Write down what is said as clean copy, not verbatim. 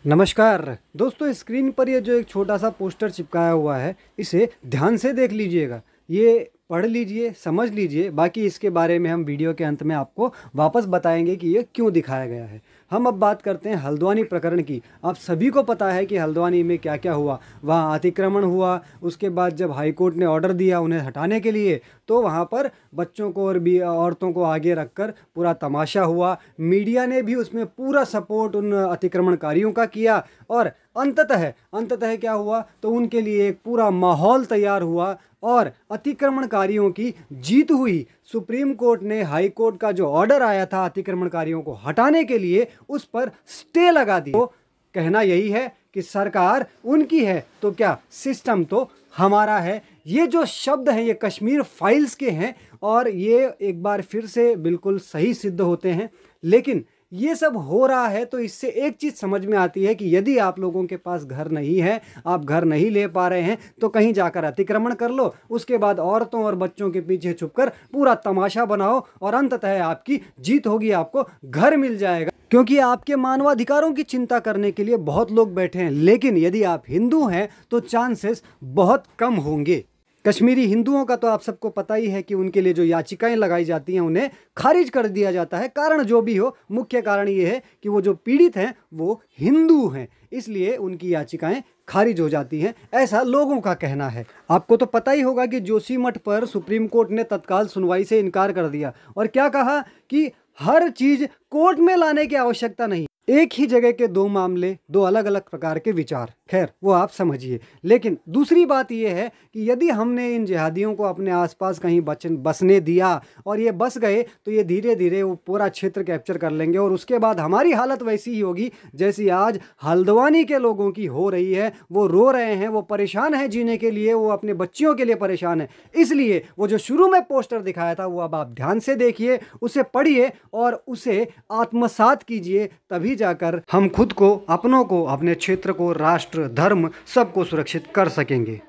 नमस्कार दोस्तों, स्क्रीन पर ये जो एक छोटा सा पोस्टर चिपकाया हुआ है, इसे ध्यान से देख लीजिएगा। ये पढ़ लीजिए, समझ लीजिए। बाकी इसके बारे में हम वीडियो के अंत में आपको वापस बताएंगे कि ये क्यों दिखाया गया है। हम अब बात करते हैं हल्द्वानी प्रकरण की। आप सभी को पता है कि हल्द्वानी में क्या क्या हुआ। वहाँ अतिक्रमण हुआ, उसके बाद जब हाईकोर्ट ने ऑर्डर दिया उन्हें हटाने के लिए, तो वहाँ पर बच्चों को और भी औरतों को आगे रखकर पूरा तमाशा हुआ। मीडिया ने भी उसमें पूरा सपोर्ट उन अतिक्रमणकारियों का किया और अंततः क्या हुआ, तो उनके लिए एक पूरा माहौल तैयार हुआ और अतिक्रमणकारियों की जीत हुई। सुप्रीम कोर्ट ने हाई कोर्ट का जो ऑर्डर आया था अतिक्रमणकारियों को हटाने के लिए, उस पर स्टे लगा दिया। तो कहना यही है कि सरकार उनकी है तो क्या सिस्टम तो हमारा है। ये जो शब्द हैं ये कश्मीर फाइल्स के हैं और ये एक बार फिर से बिल्कुल सही सिद्ध होते हैं। लेकिन ये सब हो रहा है तो इससे एक चीज़ समझ में आती है कि यदि आप लोगों के पास घर नहीं है, आप घर नहीं ले पा रहे हैं, तो कहीं जाकर अतिक्रमण कर लो। उसके बाद औरतों और बच्चों के पीछे छुपकर पूरा तमाशा बनाओ और अंततः आपकी जीत होगी, आपको घर मिल जाएगा। क्योंकि आपके मानवाधिकारों की चिंता करने के लिए बहुत लोग बैठे हैं। लेकिन यदि आप हिंदू हैं तो चांसेस बहुत कम होंगे। कश्मीरी हिंदुओं का तो आप सबको पता ही है कि उनके लिए जो याचिकाएं लगाई जाती हैं उन्हें खारिज कर दिया जाता है। कारण जो भी हो, मुख्य कारण ये है कि वो जो पीड़ित हैं वो हिंदू हैं, इसलिए उनकी याचिकाएं खारिज हो जाती हैं, ऐसा लोगों का कहना है। आपको तो पता ही होगा कि जोशीमठ पर सुप्रीम कोर्ट ने तत्काल सुनवाई से इनकार कर दिया और क्या कहा कि हर चीज कोर्ट में लाने की आवश्यकता नहीं। एक ही जगह के दो मामले, दो अलग अलग प्रकार के विचार। खैर वो आप समझिए। लेकिन दूसरी बात यह है कि यदि हमने इन जिहादियों को अपने आसपास कहीं बसने दिया और ये बस गए, तो ये धीरे धीरे वो पूरा क्षेत्र कैप्चर कर लेंगे और उसके बाद हमारी हालत वैसी ही होगी जैसी आज हल्द्वानी के लोगों की हो रही है। वो रो रहे हैं, वो परेशान हैं जीने के लिए, वो अपने बच्चियों के लिए परेशान है। इसलिए वो जो शुरू में पोस्टर दिखाया था वो अब आप ध्यान से देखिए, उसे पढ़िए और उसे आत्मसात कीजिए। तभी जाकर हम खुद को, अपनों को, अपने क्षेत्र को, राष्ट्र, धर्म सबको सुरक्षित कर सकेंगे।